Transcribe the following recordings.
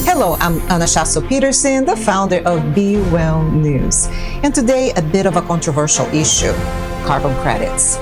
Hello, I'm Chassot-Petersen, the founder of Beewellnews. And today, a bit of a controversial issue, carbon credits.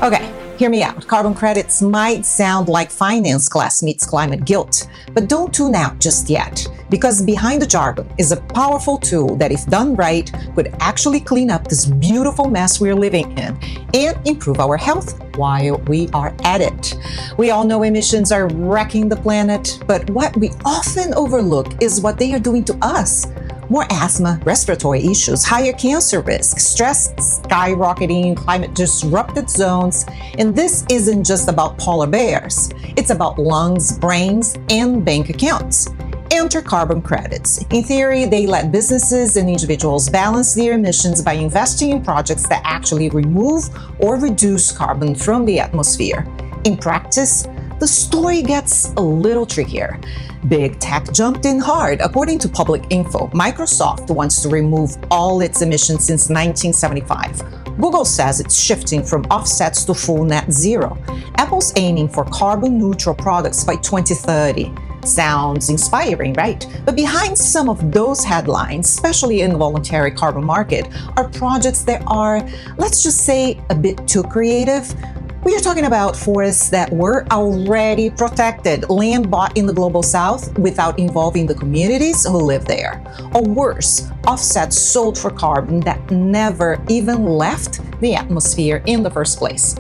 Okay, hear me out. Carbon credits might sound like finance class meets climate guilt, but don't tune out just yet, because behind the jargon is a powerful tool that, if done right, could actually clean up this beautiful mess we're living in and improve our health while we are at it. We all know emissions are wrecking the planet, but what we often overlook is what they are doing to us. More asthma, respiratory issues, higher cancer risk, stress skyrocketing, climate disrupted zones. And this isn't just about polar bears. It's about lungs, brains, and bank accounts. Enter carbon credits. In theory, they let businesses and individuals balance their emissions by investing in projects that actually remove or reduce carbon from the atmosphere. In practice, the story gets a little trickier. Big tech jumped in hard. According to public info, Microsoft wants to remove all its emissions since 1975. Google says it's shifting from offsets to full net zero. Apple's aiming for carbon neutral products by 2030. Sounds inspiring, right? But behind some of those headlines, especially in the voluntary carbon market, are projects that are, let's just say, a bit too creative. We are talking about forests that were already protected, land bought in the global south without involving the communities who live there. Or worse, offsets sold for carbon that never even left the atmosphere in the first place.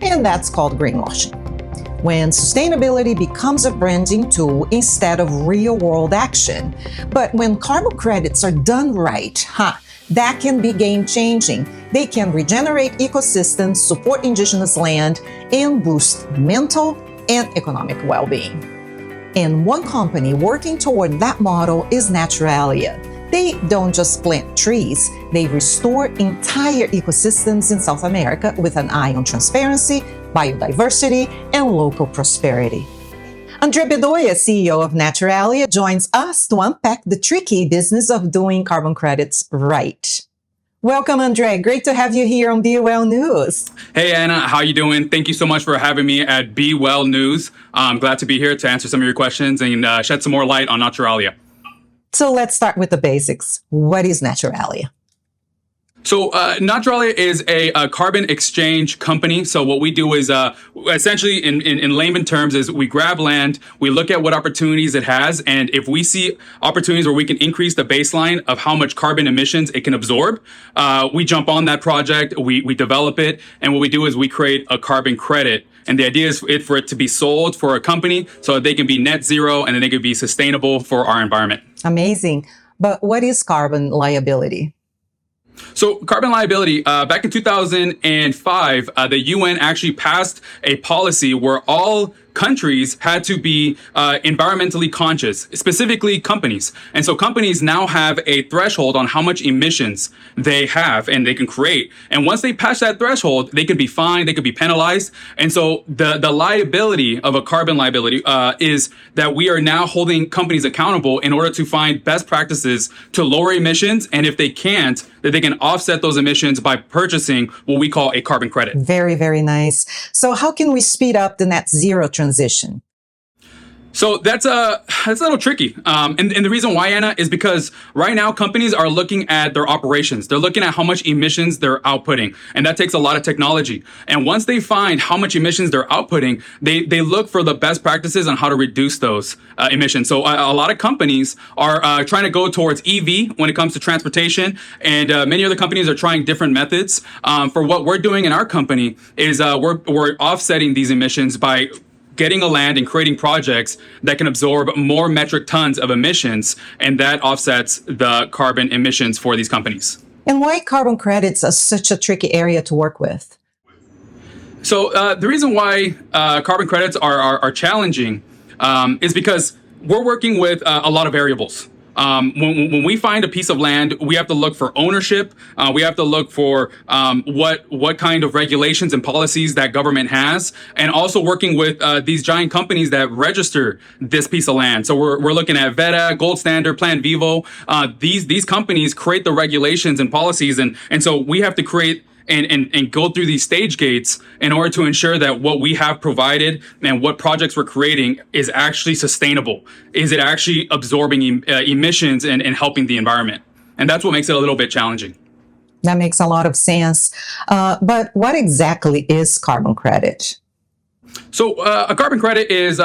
And that's called greenwashing. When sustainability becomes a branding tool instead of real-world action. But when carbon credits are done right, that can be game-changing. They can regenerate ecosystems, support indigenous land, and boost mental and economic well-being. And one company working toward that model is Naturalia. They don't just plant trees, they restore entire ecosystems in South America with an eye on transparency, biodiversity, and local prosperity. Andree Bedoya, CEO of Naturalia, joins us to unpack the tricky business of doing carbon credits right. Welcome, Andree. Great to have you here on Beewellnews. Hey, Anna. How you doing? Thank you so much for having me at Beewellnews. I'm glad to be here to answer some of your questions and shed some more light on Naturalia. So let's start with the basics. What is Naturalia? So Naturalia is a carbon exchange company. So what we do is essentially in layman terms is we grab land, we look at what opportunities it has. And if we see opportunities where we can increase the baseline of how much carbon emissions it can absorb, we jump on that project, we develop it. And what we do is we create a carbon credit. And the idea is for it to be sold for a company so that they can be net zero and then they can be sustainable for our environment. Amazing. But what is carbon liability? So carbon liability, back in 2005, the UN actually passed a policy where all countries had to be environmentally conscious, specifically companies. And so companies now have a threshold on how much emissions they have and they can create. And once they pass that threshold, they can be fined, they could be penalized. And so the liability of a carbon liability is that we are now holding companies accountable in order to find best practices to lower emissions. And if they can't, that they can offset those emissions by purchasing what we call a carbon credit. Very, very nice. So how can we speed up the net zero transition? So that's a little tricky. And the reason why, Anna, is because right now companies are looking at their operations. They're looking at how much emissions they're outputting. And that takes a lot of technology. And once they find how much emissions they're outputting, they look for the best practices on how to reduce those emissions. So a lot of companies are trying to go towards EV when it comes to transportation. And many other companies are trying different methods. For what we're doing in our company is we're offsetting these emissions by getting a land and creating projects that can absorb more metric tons of emissions, and that offsets the carbon emissions for these companies. And why carbon credits are such a tricky area to work with? So the reason why carbon credits are challenging is because we're working with a lot of variables. When we find a piece of land, we have to look for ownership. We have to look for what kind of regulations and policies that government has, and also working with these giant companies that register this piece of land. So we're looking at Veta, Gold Standard, Plan Vivo. These companies create the regulations and policies, and so we have to create and go through these stage gates in order to ensure that what we have provided and what projects we're creating is actually sustainable. Is it actually absorbing emissions and helping the environment? And that's what makes it a little bit challenging. That makes a lot of sense. But what exactly is carbon credit? So a carbon credit is,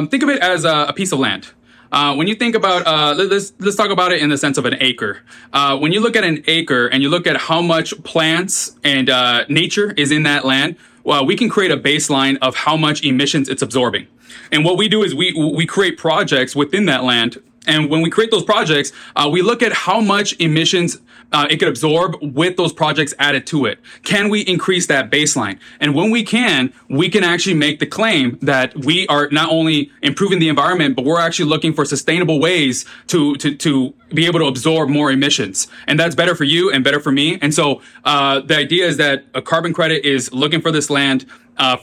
think of it as a piece of land. When you think about, let's talk about it in the sense of an acre. When you look at an acre and you look at how much plants and nature is in that land, well, we can create a baseline of how much emissions it's absorbing. And what we do is we create projects within that land. And when we create those projects, we look at how much emissions it could absorb with those projects added to it. Can we increase that baseline? And when we can actually make the claim that we are not only improving the environment, but we're actually looking for sustainable ways to be able to absorb more emissions. And that's better for you and better for me. And so the idea is that a carbon credit is looking for this land,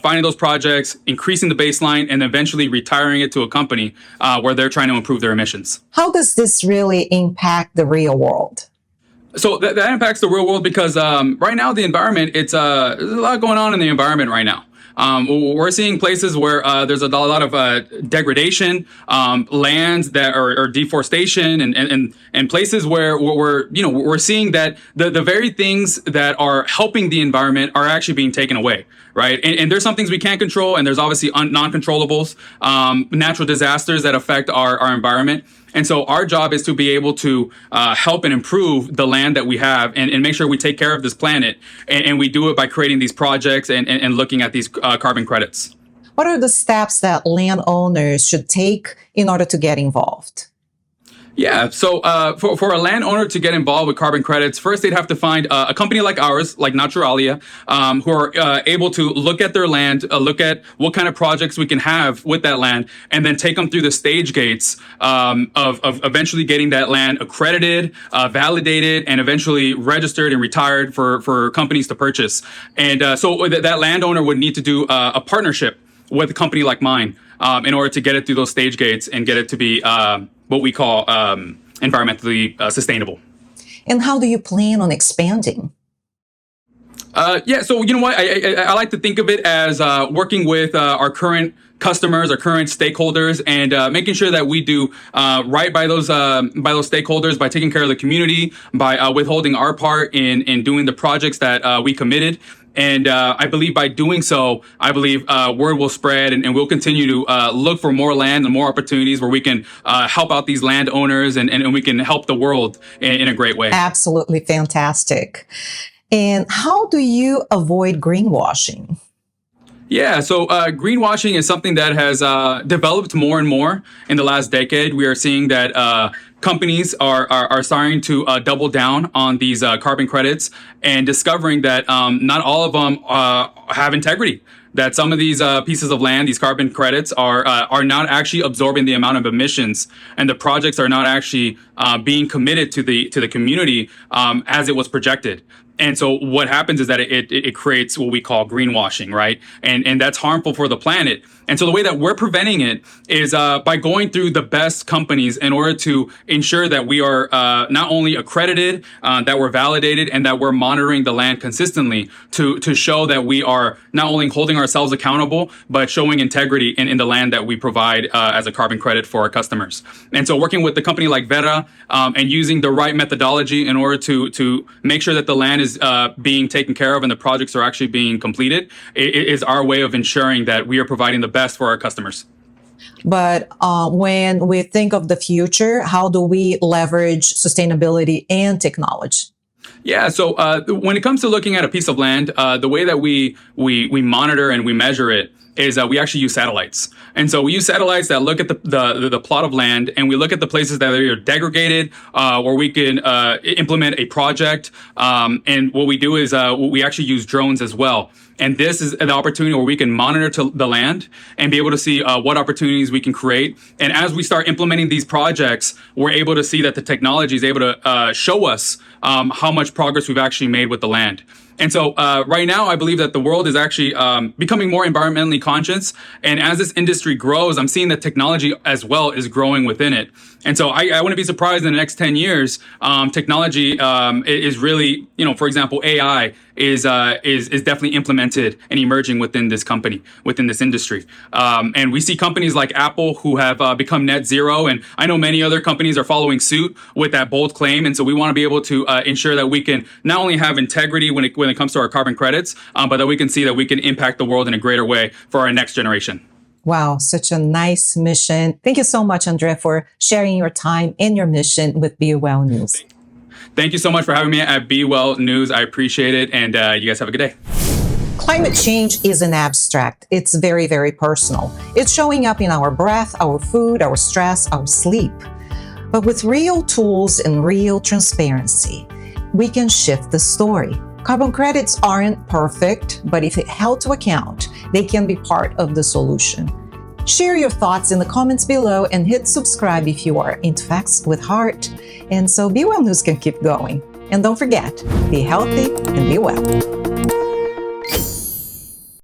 finding those projects, increasing the baseline, and eventually retiring it to a company where they're trying to improve their emissions. How does this really impact the real world? So that impacts the real world because right now the environment, there's a lot going on in the environment right now. We're seeing places where there's a lot of degradation, lands that are deforestation, and places where we're seeing that the very things that are helping the environment are actually being taken away. Right. And there's some things we can't control, and there's obviously non-controllables, natural disasters that affect our environment. And so our job is to be able to help and improve the land that we have and make sure we take care of this planet. And we do it by creating these projects and looking at these carbon credits. What are the steps that landowners should take in order to get involved? Yeah, so for a landowner to get involved with carbon credits, first they'd have to find a company like ours, like Naturalia, who are able to look at their land, look at what kind of projects we can have with that land, and then take them through the stage gates of eventually getting that land accredited, validated, and eventually registered and retired for companies to purchase. And so that landowner would need to do a partnership with a company like mine in order to get it through those stage gates and get it to be what we call environmentally sustainable. And how do you plan on expanding? Yeah, so you know what? I like to think of it as working with our current customers, our current stakeholders, and making sure that we do right by those stakeholders by taking care of the community, by withholding our part in doing the projects that we committed. And I believe by doing so, word will spread, and we'll continue to look for more land and more opportunities where we can help out these landowners and we can help the world in a great way. Absolutely fantastic. And how do you avoid greenwashing? Yeah, so greenwashing is something that has developed more and more in the last decade. We are seeing that companies are starting to double down on these carbon credits and discovering that not all of them have integrity. That some of these pieces of land, these carbon credits, are not actually absorbing the amount of emissions, and the projects are not actually being committed to the community as it was projected. And so what happens is that it creates what we call greenwashing, right? And that's harmful for the planet. And so the way that we're preventing it is by going through the best companies in order to ensure that we are not only accredited, that we're validated, and that we're monitoring the land consistently to show that we are not only holding ourselves accountable, but showing integrity in the land that we provide as a carbon credit for our customers. And so working with the company like Vera and using the right methodology in order to make sure that the land is being taken care of and the projects are actually being completed is our way of ensuring that we are providing the best for our customers. But when we think of the future, how do we leverage sustainability and technology? Yeah, so when it comes to looking at a piece of land, the way that we monitor and we measure it is we actually use satellites. And so we use satellites that look at the plot of land, and we look at the places that are degraded, where we can implement a project. And what we do is we actually use drones as well. And this is an opportunity where we can monitor the land and be able to see what opportunities we can create. And as we start implementing these projects, we're able to see that the technology is able to show us how much progress we've actually made with the land. And so right now, I believe that the world is actually becoming more environmentally conscious. And as this industry grows, I'm seeing that technology as well is growing within it. And so I wouldn't be surprised in the next 10 years, technology is really, for example, AI is definitely implemented and emerging within this company, within this industry. And we see companies like Apple who have become net zero, and I know many other companies are following suit with that bold claim. And so we want to be able to ensure that we can not only have integrity when it comes to our carbon credits, but that we can see that we can impact the world in a greater way for our next generation. Wow, such a nice mission. Thank you so much, Andree, for sharing your time and your mission with Beewellnews. Thank you so much for having me at Beewellnews. I appreciate it. And you guys have a good day. Climate change isn't abstract. It's very, very personal. It's showing up in our breath, our food, our stress, our sleep. But with real tools and real transparency, we can shift the story. Carbon credits aren't perfect, but if held to account, they can be part of the solution. Share your thoughts in the comments below and hit subscribe if you are into facts with heart. And so Beewellnews can keep going. And don't forget, be healthy and be well.